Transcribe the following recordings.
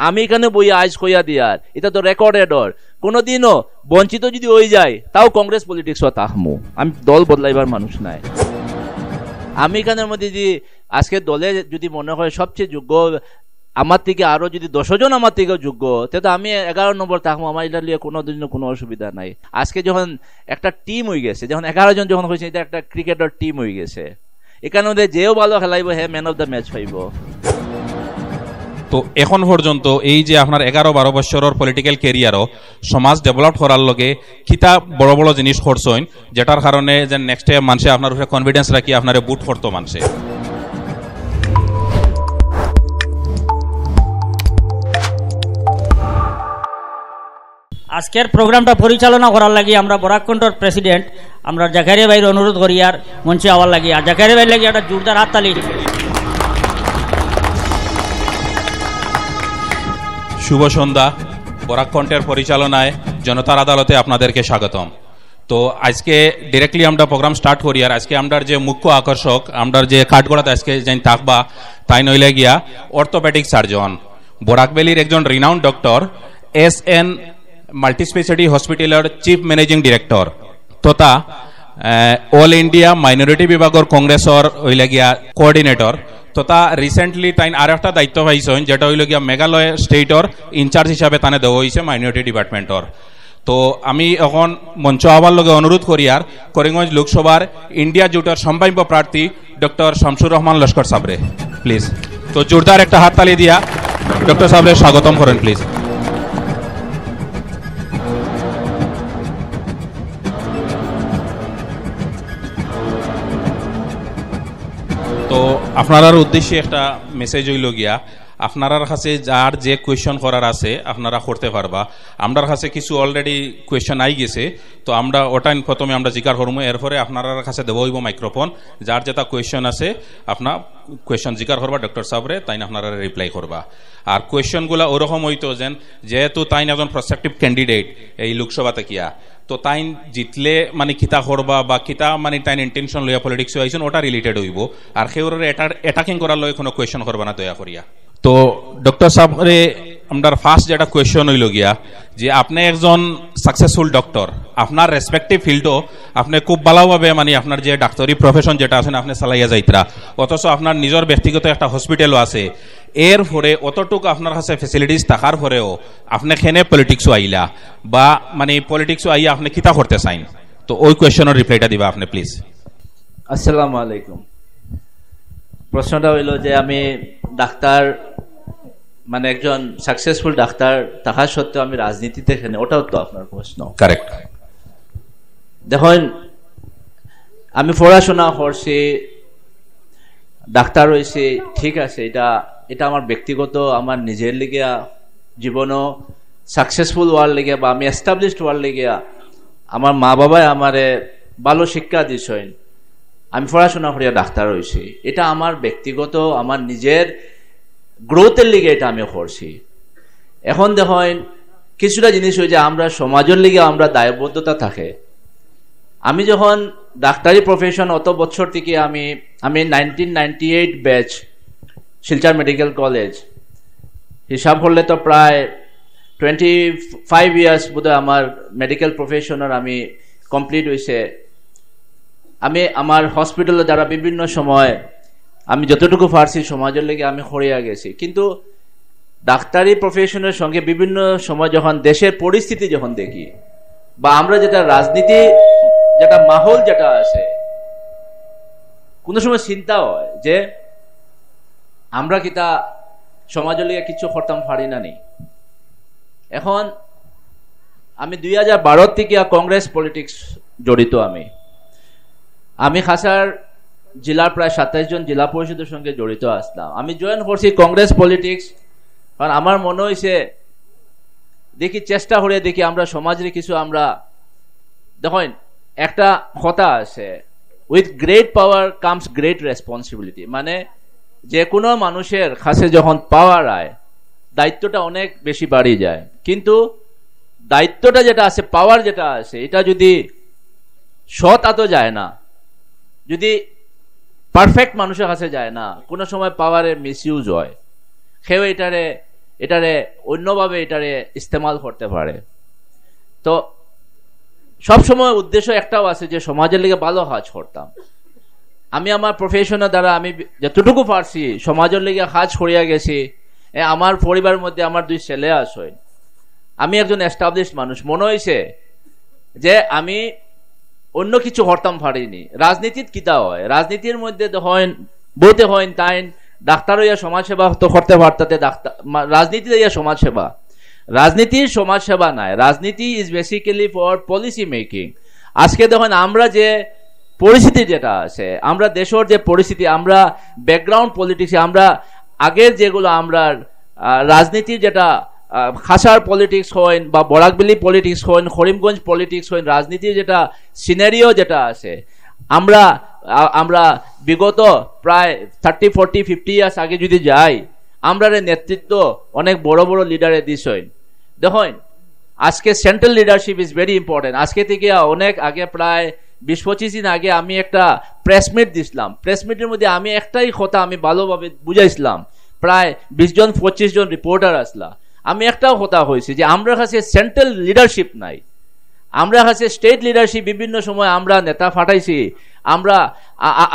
আমি এখানে বই আজ কইয়া দিয়ার এটা তো রেকর্ডেড ওর কোনোদিনও বঞ্চিত যদি হয়ে যায় তাও কংগ্রেস পলিটিক্স তাহমু আমি দল বদলাইবার মানুষ নাই আমি এখানের মধ্যে যদি আজকে দলে যদি মনে হয় সবচেয়ে যোগ্য আমার থেকে আরো যদি 10 জন আমার থেকে যোগ্য তাহলে আমি 11 নম্বর থাকবো আমার এটা নিয়ে কোনো অসুবিধা নাই আজকে যখন একটা টিম হয়ে গেছে যখন 11 জন যখন হয়েছে এটা একটা ক্রিকেটের টিম হয়ে গেছে এখানে যেও ভালো খেলাইব হে ম্যান অফ দ্য ম্যাচ পাইব তো এখন পর্যন্ত এই যে আপনার 11-12 বছরের পলিটিক্যাল ক্যারিয়ারও সমাজ ডেভেলপ করার লগে কিতা বড় বড় জিনিস করছেন যেটার কারণে যে নেক্সট টাইম মানুষে আপনার উপরে কনফিডেন্স রাখি আপনারে বুট করতো মানুষে আজকের প্রোগ্রামটা পরিচালনা করার লাগি আমরা বরাককণ্ঠর প্রেসিডেন্ট আমরা জাকারিয়া ভাইয়ের অনুরোধ করি আর মঞ্চে আওয়ার লাগি আর জাকারিয়া ভাইয়ের লাগি একটা জোরদার হাততালি শুভ সন্ধ্যা বরাককণ্ঠের পরিচালনায় জনতার আদালতে আপনাদেরকে স্বাগতম তো আজকে ডিরেক্টলি আমরা প্রোগ্রাম স্টার্ট করি আর আজকে আমরা যে মুখ্য আকর্ষক আমরা যে কাঠগড়াতে আজকে যাই থাকবা তাই নইলে গিয়া অর্থোপেডিক সার্জন বরাকভ্যালির একজন রিনাউন্ড ডক্টর SN মাল্টিস্পেশালিটি হসপিটালের চিফ ম্যানেজিং ডিরেক্টর তথা অল ইন্ডিয়া মাইনরিটি বিভাগের কংগ্রেসর হইলে গিয়া কোঅর্ডিনেটর তথা রিসেন্টলি তাই আর একটা দায়িত্ব পাইছেন যেটা হইল গিয়া মেঘালয় স্টেটর ইনচার্জ হিসাবে তানে দেওয়া হয়েছে মাইনরিটি ডিপার্টমেন্টর তো আমি এখন মঞ্চ আবার লগে অনুরোধ করি আর করিমগঞ্জ লোকসভার ইন্ডিয়া জোটের সম্ভাব্য প্রার্থী ডক্টর শামসুর রহমান লস্কর সাবরে প্লিজ তো জোরদার একটা হাততালি দিয়া ডক্টর সাবরে স্বাগতম করেন প্লিজ তো আপনার উদ্দেশ্যে একটা মেসেজ হইল গিয়া আপনার কাছে যার যে কোয়েশ্চন করার আছে আপনারা করতে পারবা আমার কাছে কিছু অলরেডি কোয়েশ্চন আই গেছে তো আমরা ওটাই প্রথমে আমরা জিজ্ঞাসা করবো এরপরে আপনার কাছে দেবো হইব মাইক্রোফোন যার যেটা কোয়েশ্চন আছে আপনার কোয়েশ্চন জিজ্ঞাসা করবা ডক্টর সাহেবরে তাই আপনারা রিপ্লাই করবা আর কোয়েশ্চনগুলা ওরকম হইতো যেহেতু তাই একজন প্রসপেক্টিভ ক্যান্ডিডেট এই লোকসভাতে কিয়া তো তাই জিতলে মানে কিতা করবা বা কিতা মানে তাই ইন্টেনশন লইয়া পলিটিক্স আইছেন ওটা রিলেটেড হইব আর সেউর অ্যাটাকিং করার লগে কোনো কোয়েশ্চন করবা না দয়া করিয়া তো ডক্টর সাহেবরে আমার ফার্স্ট যেটা কোয়েশ্চন হইল গিয়া যে আপনি একজন সাকসেসফুল ডক্টর আপনার রেসপেক্টিভ ফিল্ডও আপনি খুব ভালোভাবে মানে আপনার যে ডাক্তারি প্রফেশন যেটা আছেন আপনি চালাইয়া যাইতরা অথচ আপনার নিজের ব্যক্তিগত একটা হসপিটালও আছে এর পরে অতটুকু আপনার কাছে ফেসিলিটিস থাকার পরেও আপনি খেনে পলিটিক্সও আইলা বা মানে পলিটিক্সও আইয়া আপনি কিতা করতে চাইন তো ওই কোয়েশ্চনের রিপ্লাইটা দিবা আপনি প্লিজ আসসালামু আলাইকুম প্রশ্নটা হইল যে আমি ডাক্তার মানে একজন সাকসেসফুল ডাক্তার থাকা সত্ত্বেও আমি রাজনীতিতে এখানে ওটাও তো আপনার প্রশ্ন কারেক্ট দেখুন আমি পড়াশোনা করছি ডাক্তার হয়েছি ঠিক আছে এটা আমার ব্যক্তিগত আমার নিজের লিগিয়া জীবনও সাকসেসফুল হওয়ার লিগিয়া বা আমি এস্টাবলিশড হওয়ার লিগিয়া আমার মা বাবাই আমারে ভালো শিক্ষা দিয়েছেন আমি পড়াশোনা করিয়া ডাক্তার হয়েছি এটা আমার ব্যক্তিগত আমার নিজের গ্রোথের লিগে এটা আমি করছি এখন দেখেন কিছুটা জিনিস হয়ে যে আমরা সমাজের লিগে আমরা দায়বদ্ধতা থাকে আমি যখন ডাক্তারি প্রফেশন অত বছর থেকে আমি 1998 ব্যাচ শিলচর মেডিকেল কলেজ হিসাব করলে তো প্রায় 25 ইয়ার্স বোধহয় আমার মেডিকেল প্রফেশনের আমি কমপ্লিট হয়েছে আমি আমার হসপিটালে যারা বিভিন্ন সময় আমি যতটুকু পারছি সমাজের লেগে আমি হরিয়া গেছি কিন্তু ডাক্তারি প্রফেশনের সঙ্গে বিভিন্ন সময় যখন দেশের পরিস্থিতি যখন দেখি বা আমরা যেটা রাজনীতি যেটা মাহল যেটা আছে কোনো সময় চিন্তা হয় যে আমরা কিতা সমাজের লেগে কিছু করতাম পারি না নেই এখন আমি 2012 থেকে কংগ্রেস পলিটিক্স জড়িত আমি খাসার জেলার প্রায় 27 জন জেলা পরিষদের সঙ্গে জড়িত আসলাম আমি জয়েন করছি কংগ্রেস পলিটিক্স কারণ আমার মনে হয়েছে দেখি চেষ্টা করে দেখি আমরা সমাজের কিছু আমরা দেখেন একটা কথা আছে with great power comes great responsibility মানে যে কোনো মানুষের কাছে যখন পাওয়ার আয় দায়িত্বটা অনেক বেশি বাড়ি যায় কিন্তু দায়িত্বটা যেটা আছে পাওয়ার যেটা আছে এটা যদি সৎ আতো যায় না যদি পারফেক্ট মানুষের কাছে যায় না কোনো সময় পাওয়ারের মিসইউজ হয় কেউ এটারে অন্যভাবে এটারে ইস্তেমাল করতে পারে। তো সবসময় উদ্দেশ্য একটাও আছে যে সমাজের লিগে ভালো কাজ করতাম। আমি আমার প্রফেশনের দ্বারা আমি যতটুকু পারছি সমাজের লিগে কাজ করিয়া গেছি। আমার পরিবারের মধ্যে আমার 2 ছেলে আছে। আমি একজন এস্টাবলিশড মানুষ। মনে হয়েছে যে আমি অন্য কিছু করতাম পারিনি। রাজনীতির কিতা হয়, রাজনীতির মধ্যে হয় বলতে হয় তাই ডাক্তার হইয়া সমাজসেবা তো করতে পারতাতে, ডাক্তার রাজনীতি হইয়া সমাজসেবা। রাজনীতির সমাজসেবা নাই, রাজনীতি is basically for policy making. আজকে দেখুন আমরা যে পরিস্থিতি যেটা আছে, আমরা দেশের যে পরিস্থিতি, আমরা ব্যাকগ্রাউন্ড পলিটিক্স, আমরা আগের যেগুলো আমরা রাজনীতির যেটা খাসার পলিটিক্স হইন বা বরাকবেলি পলিটিক্স হইন, করিমগঞ্জ পলিটিক্স হইন, রাজনীতির যেটা সিনারিও যেটা আছে, আমরা বিগত প্রায় 30, 40, 50 ইয়ার্স আগে যদি যাই, আমরা নেতৃত্ব অনেক বড় বড় লিডারে দিস হইন। দেখুন আজকে central leadership is very important. আজকে থেকে অনেক আগে প্রায় 20-25 দিন আগে আমি একটা প্রেস মিট দিছিলাম। প্রেস মিটের মধ্যে আমি একটাই কথা আমি ভালোভাবে বুঝাইছিলাম। প্রায় 20 জন 25 জন রিপোর্টার আসলা। আমি একটাও কথা হয়েছে যে আমরা কাছে সেন্ট্রাল লিডারশিপ নাই, আমরা কাছে স্টেট লিডারশিপ। বিভিন্ন সময় আমরা নেতা ফাটাইছি, আমরা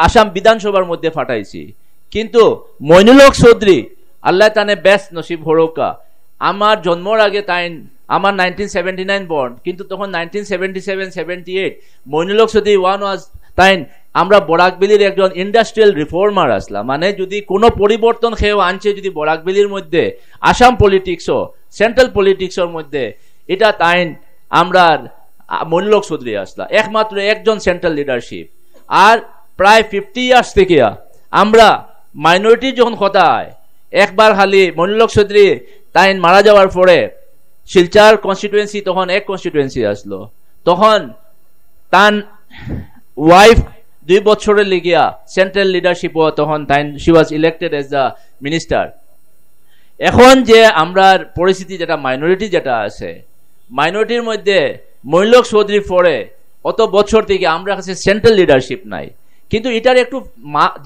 আসাম বিধানসভার মধ্যে ফাটাইছি, কিন্তু মইনুল হক চৌধুরী আল্লাহ তানে বেস্ট নসিব হরকা, আমার জন্মর আগে তাই, আমার 1979 বর্ন, কিন্তু তখন 1977-78 মইনুল হক চৌধুরী ওয়ান ওয়াজ তাই। আমরা বরাকবেলির একজন ইন্ডাস্ট্রিয়াল রিফর্মার আসলাম। মানে যদি কোনো পরিবর্তন খেয়েও আনছে যদি বরাকবেলির মধ্যে, আসাম পলিটিক্সও সেন্ট্রাল পলিটিক্সের মধ্যে, এটা তাই আমরা মইনুল হক চৌধুরী আসলা, একমাত্র একজন সেন্ট্রাল লিডারশিপ। আর প্রায় 50 ইয়ার্স থেকে আমরা মাইনরিটি যখন কথা হয়, একবার খালি মইনুল হক চৌধুরী তাই মারা যাওয়ার পরে শিলচর কনস্টিটুয়েন্সি তখন এক কনস্টিটুয়েন্সি আসলো, তখন তার ওয়াইফ 2 বছরের লিগিয়া সেন্ট্রাল লিডারশিপ, তখন তাই she was elected as the minister. এখন যে আমরা পরিস্থিতি যেটা মাইনরিটি যেটা আছে, মাইনরিটির মধ্যে মইনুল হক চৌধুরী পরে অত বছর থেকে আমরা কাছে সেন্ট্রাল লিডারশিপ নাই। কিন্তু এটার একটু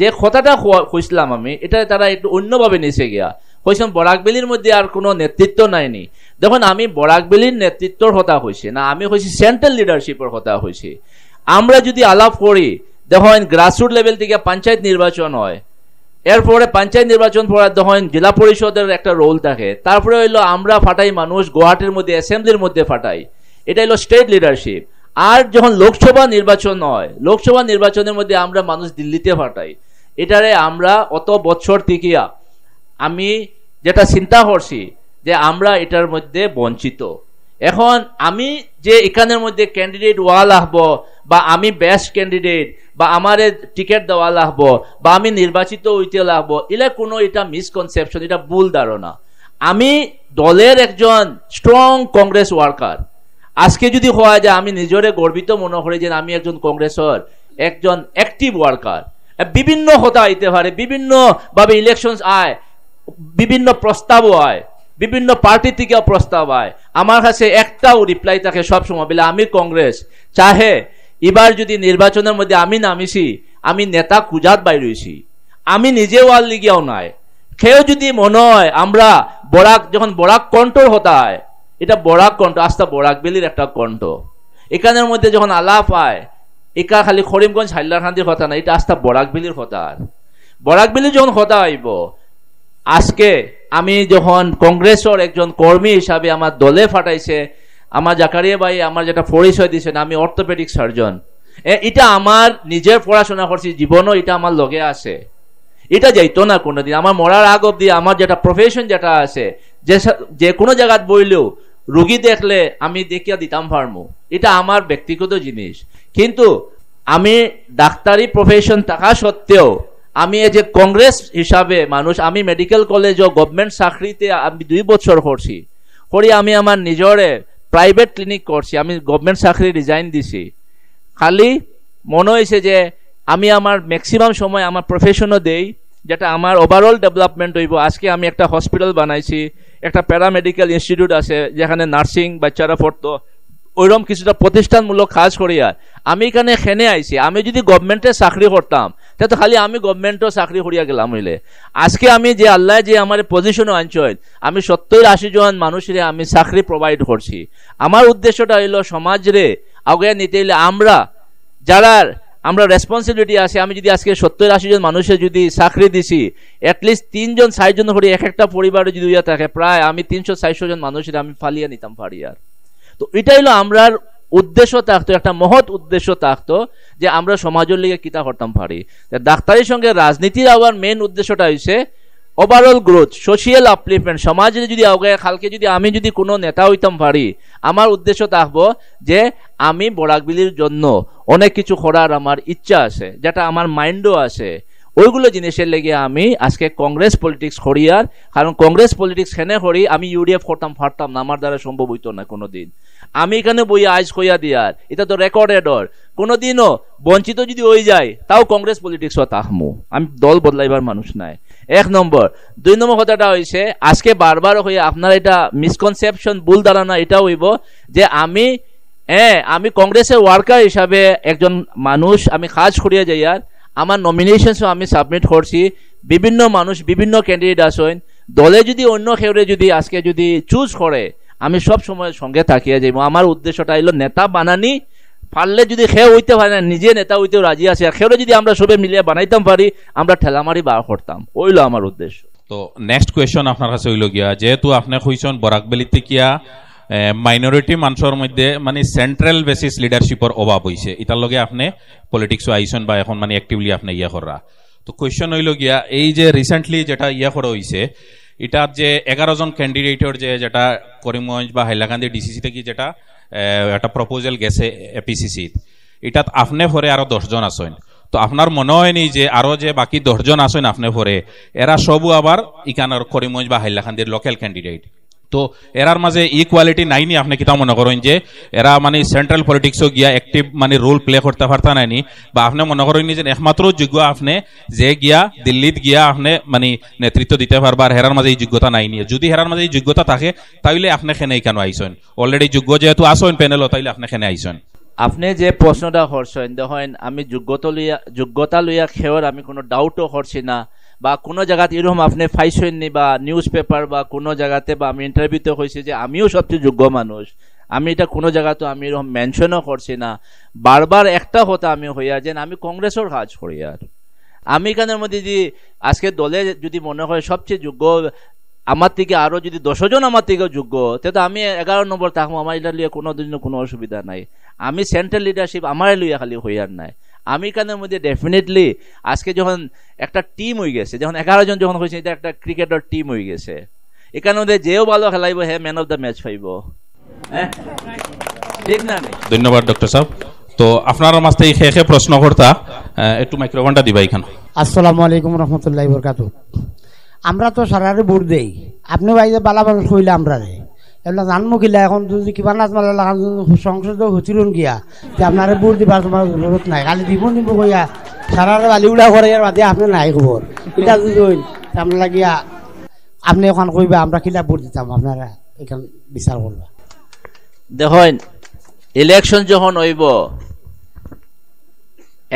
যে কথাটা কইছিলাম আমি, এটা তারা একটু অন্যভাবে নিচে গিয়া কইছিলাম বরাকবেলির মধ্যে আর কোনো নেতৃত্ব নাইনি। দেখুন আমি বরাকবেলির নেতৃত্বর কথা কইছি না, আমি কইছি সেন্ট্রাল লিডারশিপের কথা কইছি। আমরা যদি আলাপ করি, দেখুন গ্রাসরুট লেভেল থেকে পঞ্চায়েত নির্বাচন হয়, এরপরে পঞ্চায়েত নির্বাচন পরে দেখুন জেলা পরিষদের একটা রোল থাকে, তারপরে হইলো আমরা ফাটাই মানুষ গুয়াহাটির মধ্যে অ্যাসেম্বলির মধ্যে ফাটাই, এটা হলো স্টেট লিডারশিপ। আর যখন লোকসভা নির্বাচন হয়, লোকসভা নির্বাচনের মধ্যে আমরা মানুষ দিল্লিতে ফাটাই। এটারে আমরা অত বছর থেকে আমি যেটা চিন্তা করছি যে আমরা এটার মধ্যে বঞ্চিত। এখন আমি যে এখানের মধ্যে ক্যান্ডিডেট ওয়াল আসবো, বা আমি বেস্ট ক্যান্ডিডেট, বা আমার টিকিট দেওয়া লাগবো, বা আমি নির্বাচিত হইতে লাগবো, এটা কোনো এটা মিসকনসেপশন, এটা ভুল ধারণা। আমি দলের একজন স্ট্রং কংগ্রেস ওয়ার্কার। আজকে যদি হওয়া যায়, আমি নিজরে গর্বিত মনে করি যে আমি একজন কংগ্রেসের একজন অ্যাক্টিভ ওয়ার্কার। বিভিন্ন কথা আইতে পারে, বিভিন্ন ভাবে ইলেকশন আয়, বিভিন্ন প্রস্তাবও আয়, বিভিন্ন পার্টি থেকে প্রস্তাব আয়, আমার কাছে একটাও রিপ্লাই থাকে সবসময় বলে আমি কংগ্রেস। চাহে এবার যদি নির্বাচনের মধ্যে আমি নামিছি, আমি নেতা খুঁজাত বাইরেছি, আমি নিজেও আর লিগিয়াও নাই। কেউ যদি মনে হয় আমরা বরাক, যখন বরাক কণ্ঠর হতা হয়, এটা বরাক কণ্ঠ, আস্তা বরাকবেলির একটা কণ্ঠ। এখানের মধ্যে যখন আলাপ হয়, একা খালি করিমগঞ্জ হাইলাকান্দির কথা না, এটা আস্তা বরাকবেলির কথা। আর বরাকবেলি যখন কথা হইব, আজকে আমি যখন কংগ্রেসের একজন কর্মী হিসাবে আমার দলে ফাটাইছে, আমার জাকারিয়া ভাই আমার যেটা পরিচয় দিয়েছেন, আমি অর্থোপেডিক সার্জন। এটা আমার নিজের পড়াশোনা করছি, জীবনও এটা আমার লগে আছে, এটা যাইতো না কোনোদিন। আমার মরার আগ অব্দি আমার যেটা প্রফেশন যেটা আছে, যে কোনো জায়গায় বইলেও রুগী দেখলে আমি দেখিয়া দিতাম পারমু, এটা আমার ব্যক্তিগত জিনিস। কিন্তু আমি ডাক্তারি প্রফেশন থাকা সত্ত্বেও আমি এই যে কংগ্রেস হিসাবে মানুষ, আমি মেডিকেল কলেজ ও গভর্নমেন্ট চাকরিতে আমি 2 বছর করছি, করি আমি আমার নিজরে প্রাইভেট ক্লিনিক করছি, আমি গভর্নমেন্ট চাকরি রিজাইন দিছি। খালি মনে হয়েছে যে আমি আমার ম্যাক্সিমাম সময় আমার প্রফেশনও দেই, যেটা আমার ওভারঅল ডেভেলপমেন্ট হইব। আজকে আমি একটা হসপিটাল বানাইছি, একটা প্যারামেডিক্যাল ইনস্টিটিউট আছে যেখানে নার্সিং বাচ্চারা পড়তো, ওইরকম কিছুটা প্রতিষ্ঠানমূলক কাজ করিয়া আমি এখানে খেনে আইছি। আমি যদি গভর্নমেন্টের চাকরি করতাম, তো খালি আমি গভর্নমেন্টও চাকরি করিয়া গেলাম হইলে আজকে আমি যে আল্লাহ যে আমার পজিশনে আনছেন আমি 70-80 জন মানুষের আমি চাকরি প্রোভাইড করছি আমার উদ্দেশ্যটা হইল সমাজরে আগে নিতে হইলে আমরা আমরা রেসপন্সিবিলিটি আছে আমি যদি আজকে 70-80 জন মানুষের যদি চাকরি দিছি এটলিস্ট 3 জন 4 জন করে এক একটা পরিবারে যদি হইয়া থাকে প্রায় আমি 300-400 জন মানুষের আমি ফালিয়া নিতাম পারি আর তো এটা হইলো আমরার উদ্দেশ্য থাকতো একটা মহৎ উদ্দেশ্য থাকতো যে আমরা সমাজের লিগে কিতা করতাম পারি ডাক্তারের সঙ্গে রাজনীতির আবার মেন উদ্দেশ্যটা হইছে ওভারঅল গ্রোথ সোশিয়াল আপলিফমেন্ট সমাজে যদি আগে কালকে যদি আমি যদি কোনো নেতা হইতাম পারি আমার উদ্দেশ্য থাকবো যে আমি বরাকবিলির জন্য অনেক কিছু করার আমার ইচ্ছা আছে যেটা আমার মাইন্ডও আছে ওইগুলো জিনিসের লেগে আমি আজকে কংগ্রেস পলিটিক্স করি আর কারণ কংগ্রেস পলিটিক্স হেনে করি আমি ইউডিএফ করতাম পারতাম না আমার দ্বারা সম্ভব হইতো না কোনোদিন আমি এখানে বই আইজ কইয়া দিয়ার এটা তো রেকর্ডেড ওর কোনোদিনও বঞ্চিত যদি হয়ে যায় তাও কংগ্রেস পলিটিক্সও তাহমু আমি দল বদলাইবার মানুষ নাই 1 নম্বর 2 নম্বর কথাটা হইছে আজকে বারবার হয়ে আপনার এটা মিসকনসেপশন ভুল ধারণা এটা হইব যে আমি কংগ্রেসের ওয়ার্কার হিসাবে একজন মানুষ আমি কাজ করিয়া যাই আর আমার নমিনেশনসও আমি সাবমিট করছি বিভিন্ন মানুষ বিভিন্ন ক্যান্ডিডেট আছেন দলে যদি অন্য কেউরে যদি আজকে যদি চুজ করে আমি সব সময় সঙ্গে থাকিয়া যাইব আমার উদ্দেশ্যটা হইল নেতা বানানি পারলে যদি খেয়ে হইতে পারে না নিজে নেতা হইতেও রাজি আছে আর খেয়ে যদি আমরা সবে মিলিয়ে বানাইতাম পারি আমরা ঠেলামারি বার করতাম ওইলো আমার উদ্দেশ্য তো নেক্সট কোয়েশ্চন আপনার কাছে হইল গিয়া যেহেতু আপনি কইছেন বরাকবেলিতে কিয়া মাইনরিটি মানুষের মধ্যে মানে সেন্ট্রাল বেসিস লিডারশিপের অভাব হইছে এটার লগে আপনি পলিটিক্স আইসন বা এখন মানে অ্যাক্টিভলি আপনি ইয়া করা তো কোয়েশ্চন হইল গিয়া এই যে রিসেন্টলি যেটা ইয়া করা হইছে এটার যে 11 জন ক্যান্ডিডেটের যেটা করিমগঞ্জ বা হাইলাকান্দি ডিসিসি থেকে যেটা একটা প্রপোজাল গেছে এপিসিসি এটাত আপনি পরে আরো 10 জন আছেন তো আপনার মনে হয়নি যে আরো যে বাকি 10 জন আছেন আপনি পরে এরা সবও আবার ইকানোর করিমগঞ্জ বা হাইলাকান্দির লোকাল ক্যান্ডিডেট তো এরার মাঝে ইকুয়ালিটি নাইনি আপনি কিতা মনে করেন যে এরা মানে সেন্ট্রাল পলিটিক্সও গিয়া অ্যাক্টিভ মানে রোল প্লে করতে পারতা নাইনি বা আপনি মনে করেন যে একমাত্র যোগ্য আপনি যে গিয়া দিল্লিত গিয়া আপনি মানে নেতৃত্ব দিতে পারবা আর হেরার মাঝে এই যোগ্যতা নাইনি যদি হেরার মাঝে এই যোগ্যতা থাকে তাইলে আপনি খেনে কেন আইসেন অলরেডি যোগ্য যেহেতু আসেন প্যানেল তাইলে আপনি খেনে আইসেন আপনি যে প্রশ্নটা করছেন দেখেন আমি যোগ্যতা লইয়া খেওয়ার আমি কোনো ডাউটও করছি না বা কোনো জায়গাতে এরকম আপনি পাইছেননি বা নিউজ পেপার বা কোনো জায়গাতে বা আমি ইন্টারভিউতে হয়েছে যে আমিও সবচেয়ে যোগ্য মানুষ আমি এটা কোনো জায়গাতে আমি এরকম মেনশনও করছি না বারবার একটা কথা আমি হইয়া যে আমি কংগ্রেসের কাজ করি আর আমি এখানের মধ্যে যদি আজকে দলে যদি মনে হয় সবচেয়ে যোগ্য আমার থেকে আরো যদি 10 জন আমার থেকেও যোগ্য তাহলে আমি 11 নম্বর থাকবো আমার এটা লিয়ে কোনো অসুবিধা নাই আমি সেন্ট্রাল লিডারশিপ আমার লইয়া খালি হইয়ার নাই আমি এখানের মধ্যে ডেফিনেটলি আজকে যখন একটা টিম হয়ে গেছে যখন 11 জন যখন হয়েছে এটা একটা ক্রিকেটের টিম হয়ে গেছে এখানের মধ্যে যেও ভালো খেলাইব হে ম্যান অফ দ্য ম্যাচ পাইব ঠিক না ধন্যবাদ ডক্টর সাহেব তো আপনার মাঝে এই খেয়ে প্রশ্ন করতা একটু মাইক্রোফোনটা দিবা এখানে আসসালামু আলাইকুম রহমতুল্লাহি বরকাতু আমরা তো সারারে ভোট দেই আপনি ভাই যে বালা মানুষ কইলে আমরা রে এগুলা জানবো কিলা এখন যদি কিবা নাচ মালা লাগান সংসদ হচ্ছিলেন গিয়া যে আপনারা ভোট দিবার তোমার জরুরত নাই খালি দিব কইয়া সারারে বালি উড়া করে আর বাদে আপনি নাই খবর এটা যদি আমরা গিয়া আপনি এখন কইবা আমরা কিলা ভোট দিতাম আপনারা এখান বিচার করবা দেখেন ইলেকশন যখন হইব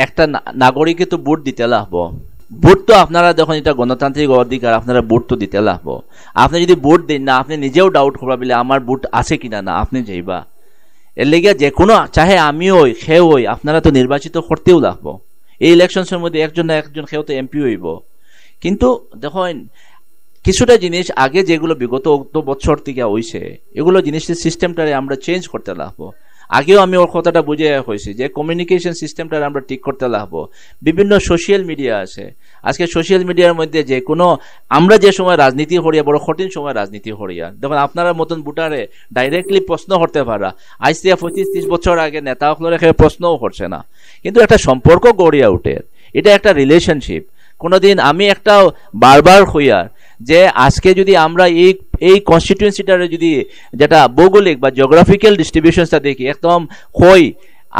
একটা নাগরিকে তো ভোট দিতে লাগবো ভোট তো আপনারা দেখুন এটা গণতান্ত্রিক অধিকার আপনারা ভোট তো দিতে লাগবো আপনি যদি ভোট দেন না আপনি নিজেও ডাউট করবা বলে আমার ভোট আছে কিনা না আপনি যাইবা এর লেগে যে কোনো চাহে আমি হই খেয়ে হই আপনারা তো নির্বাচিত করতেও লাগবো এই ইলেকশনের মধ্যে একজন না একজন খেয়েও তো এমপি হইব কিন্তু দেখুন কিছুটা জিনিস আগে যেগুলো বিগত বছর থেকে হইছে এগুলো জিনিসের সিস্টেমটারে আমরা চেঞ্জ করতে লাগবো আগেও আমি ওর কথাটা বুঝে হয়েছি যে কমিউনিকেশন সিস্টেমটা আমরা ঠিক করতে লাগবো বিভিন্ন সোশ্যাল মিডিয়া আছে আজকে সোশ্যাল মিডিয়ার মধ্যে যে কোনো আমরা যে সময় রাজনীতি করিয়া বড় কঠিন সময় রাজনীতি করিয়া দেখুন আপনারা মতন ভোটারে ডাইরেক্টলি প্রশ্ন করতে পারা আজ থেকে 25-30 বছর আগে নেতা রেখে প্রশ্নও করছে না কিন্তু একটা সম্পর্ক গড়িয়া উঠে এটা একটা রিলেশনশিপ কোনোদিন আমি একটা বারবার হইয়ার যে আজকে যদি আমরা এই কনস্টিটিউয়েন্সিটারে যদি যেটা ভৌগোলিক বা জিওগ্রাফিক্যাল ডিস্ট্রিবিউশনটা দেখি একদম হই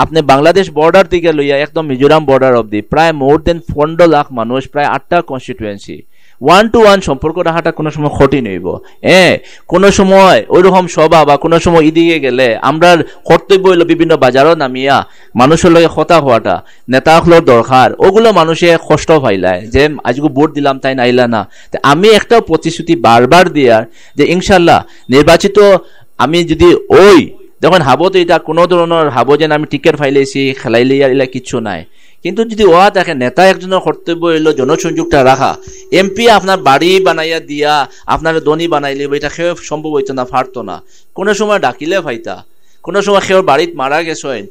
আপনি বাংলাদেশ বর্ডার থেকে লইয়া একদম মিজোরাম বর্ডার অবধি প্রায় মোর দেন 15 লাখ মানুষ প্রায় 8টা কনস্টিটিউয়েন্সি 1-to-1 সম্পর্ক রাখাটা কোনো সময় কঠিন হইব। কোনো সময় ওইরকম সভা বা কোনো সময় ইদিকে গেলে আমরা কর্তব্য হইল বিভিন্ন বাজারও নামিয়া মানুষের লগে কথা হওয়াটা, নেতা হলোর দরকার, ওগুলো মানুষে কষ্ট পাইলায় যে আজকে ভোট দিলাম তাই নাইলা না। আমি একটা প্রতিশ্রুতি বারবার দিয়ার যে ইনশাল্লাহ নির্বাচিত আমি যদি ওই দেখুন হাবো তো এটা কোনো ধরনের হাবো যেন আমি টিকেট ফাইলেছি খেলাইলে এলা কিচ্ছু নাই, কিন্তু যদি ওয়া দেখে নেতা একজনের কর্তব্য হইলো জনসংযোগটা রাখা। এমপি আপনার বাড়ি বানাইয়া দিয়া আপনার ধনী বানাইলে এটা খেয়ে সম্ভব হইতো না, পারতো না। কোনো সময় ডাকিলে ফাইতা, কোনো সময় খেয়ে বাড়িত মারা গেছেন,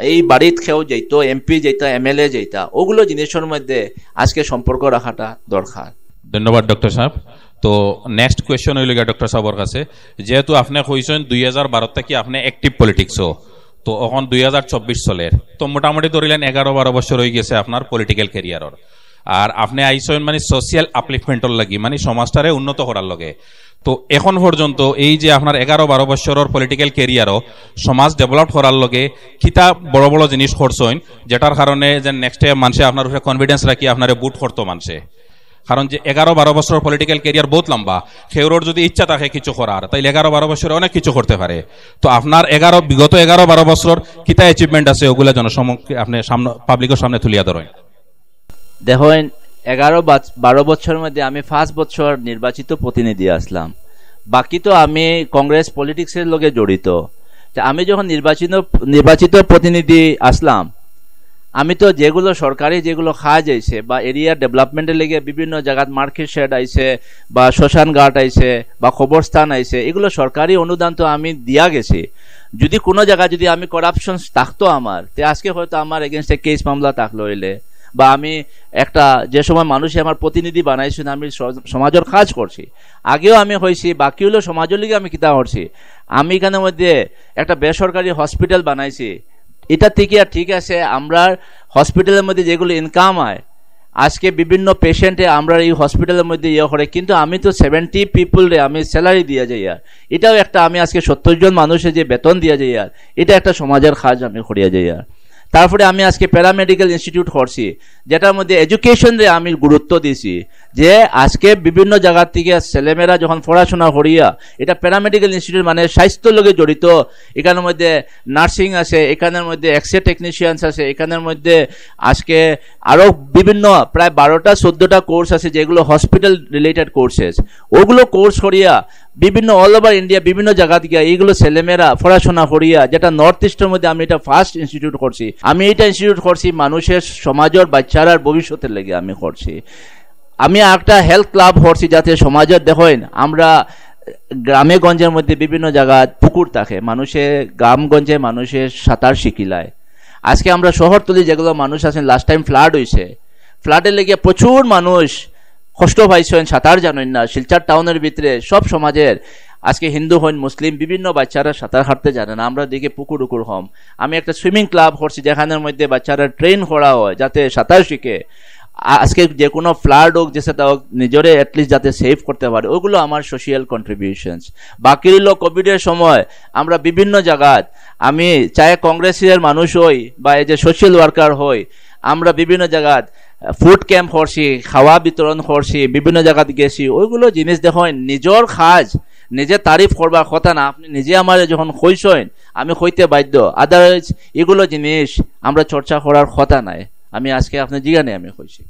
এই বাড়িত খেয়েও যাইতো, এমপি যাইতা, এমএলএ যাইতা, ওগুলো জিনিসের মধ্যে আজকে সম্পর্ক রাখাটা দরকার। ধন্যবাদ ডক্টর সাহেব। তো নেক্সট কোয়েশ্চন হইল ডক্টর সাহেবের কাছে, যেহেতু আপনি কইছেন 2012 থেকে আপনি অ্যাক্টিভ পলিটিক্সও, তো এখন 2024 চলের, তো মোটামুটি ধরিলেন 11-12 বছর হয়ে গেছে আপনার পলিটিক্যাল ক্যারিয়ারর। আর আপনি আইসেন মানে সোশিয়াল আপলিফমেন্টর লাগি, মানে সমাজটারে উন্নত করার লগে। তো এখন পর্যন্ত এই যে আপনার 11-12 বছরের পলিটিক্যাল ক্যারিয়ারও সমাজ ডেভেলপ করার লগে কিতা বড় বড় জিনিস করছেন, যেটার কারণে যে নেক্সটে মানুষে আপনার উপরে কনফিডেন্স রাখি আপনারে বুট করতো মানুষে? কারণ যে 11-12 বছরের পলিটিক্যাল ক্যারিয়ার বহুত লম্বা, সেওর যদি ইচ্ছা থাকে কিছু করার, তাইলে 11-12 বছরে অনেক কিছু করতে পারে। তো আপনার বিগত 11-12 বছর কিতা অ্যাচিভমেন্ট আছে ওগুলা জনসমক্ষে আপনি সামনে পাবলিকের সামনে তুলিয়া ধরেন। দেখেন 11-12 বছরের মধ্যে আমি 5 বছর নির্বাচিত প্রতিনিধি আসলাম, বাকি তো আমি কংগ্রেস পলিটিক্সের লগে জড়িত। আমি যখন নির্বাচিত প্রতিনিধি আসলাম, আমি তো যেগুলো সরকারি যেগুলো কাজ আইছে বা এরিয়া ডেভেলপমেন্টের লেগে বিভিন্ন জায়গাত মার্কেট শেড আইছে বা শ্মশান ঘাট আইছে বা কবরস্থান আইছে, এগুলো সরকারি অনুদান তো আমি দিয়া গেছি। যদি কোনো জায়গায় যদি আমি করাপশন থাকতো আমার, তে আজকে হয়তো আমার এগেনস্টে কেস মামলা থাকলো হইলে, বা আমি একটা যে সময় মানুষে আমার প্রতিনিধি বানাইছেন, আমি সমাজের কাজ করছি, আগেও আমি হয়েছি, বাকি হলো সমাজের লিগে আমি কিতা করছি। আমি এখানের মধ্যে একটা বেসরকারি হসপিটাল বানাইছি, এটা থেকে আর ঠিক আছে, আমরা হসপিটালের মধ্যে যেগুলো ইনকাম হয় আজকে বিভিন্ন পেশেন্টে আমরা এই হসপিটালের মধ্যে ইয়ে করে, কিন্তু আমি তো 70 পিপলরে আমি স্যালারি দিয়া যাই, আর এটাও একটা আমি আজকে 70 জন মানুষের যে বেতন দিয়া যাই, আর এটা একটা সমাজের কাজ আমি করিয়া যাই। আর তারপরে আমি আজকে প্যারামেডিক্যাল ইনস্টিটিউট করছি, যেটার মধ্যে এডুকেশনে আমি গুরুত্ব দিয়েছি, যে আজকে বিভিন্ন জায়গা থেকে ছেলেমেয়েরা যখন পড়াশোনা করিয়া, এটা প্যারামেডিক্যাল ইনস্টিটিউট মানে স্বাস্থ্যর লগে জড়িত, এখানের মধ্যে নার্সিং আছে, এখানের মধ্যে এক্সরে টেকনিশিয়ানস আছে, এখানের মধ্যে আজকে আরো বিভিন্ন প্রায় 12টা-14টা কোর্স আছে যেগুলো হসপিটাল রিলেটেড কোর্সেস, ওগুলো কোর্স করিয়া বিভিন্ন অল ওভার ইন্ডিয়া বিভিন্ন জায়গা থেকে এইগুলো ছেলেমেয়েরা পড়াশোনা করিয়া, যেটা নর্থ ইস্টের মধ্যে আমি এটা ফার্স্ট ইনস্টিটিউট করছি। আমি এটা ইনস্টিটিউট করছি মানুষের সমাজের বাচ্চারার ভবিষ্যতের লেগে আমি করছি। আমি একটা হেলথ ক্লাব করছি, যাতে সমাজের দেখেন আমরা গ্রামে গঞ্জের মধ্যে বিভিন্ন জায়গায় পুকুর থাকে, মানুষের গ্রামগঞ্জে মানুষের সাঁতার শিখিলায়। আজকে আমরা শহরতলি যেগুলো মানুষ আছেন, লাস্ট টাইম ফ্লাড হয়েছে, ফ্লাডের লেগে প্রচুর মানুষ কষ্ট পাইছেন, সাঁতার জানেন না। শিলচর টাউনের ভিতরে সব সমাজের আজকে হিন্দু হন মুসলিম বিভিন্ন বাচ্চারা সাঁতার কাটতে জানে না, আমরা দিকে পুকুর উকুর হম। আমি একটা সুইমিং ক্লাব করছি, যেখানের মধ্যে বাচ্চারা ট্রেন করা হয় যাতে সাঁতার শিখে আজকে যে কোনো ফ্লাড হোক যেসে তা হোক নিজেরে অ্যাটলিস্ট যাতে সেভ করতে পারে, ওগুলো আমার সোশিয়াল কন্ট্রিবিউশনস। বাকি হলো কোভিডের সময় আমরা বিভিন্ন জায়গায়, আমি চাই কংগ্রেসের মানুষ হই বা এই যে সোশ্যাল ওয়ার্কার হই, আমরা বিভিন্ন জায়গায় ফুড ক্যাম্প করছি, খাওয়া বিতরণ করছি, বিভিন্ন জায়গাতে গেছি। ওইগুলো জিনিস দেখেন নিজের কাজ নিজে তারিফ করবার কথা না, আপনি নিজে আমার যখন কইছেন আমি কইতে বাধ্য, আদারওয়াইজ এগুলো জিনিস আমরা চর্চা করার কথা নাই। আমি আজকে আপনার জিজ্ঞানে আমি কইছি।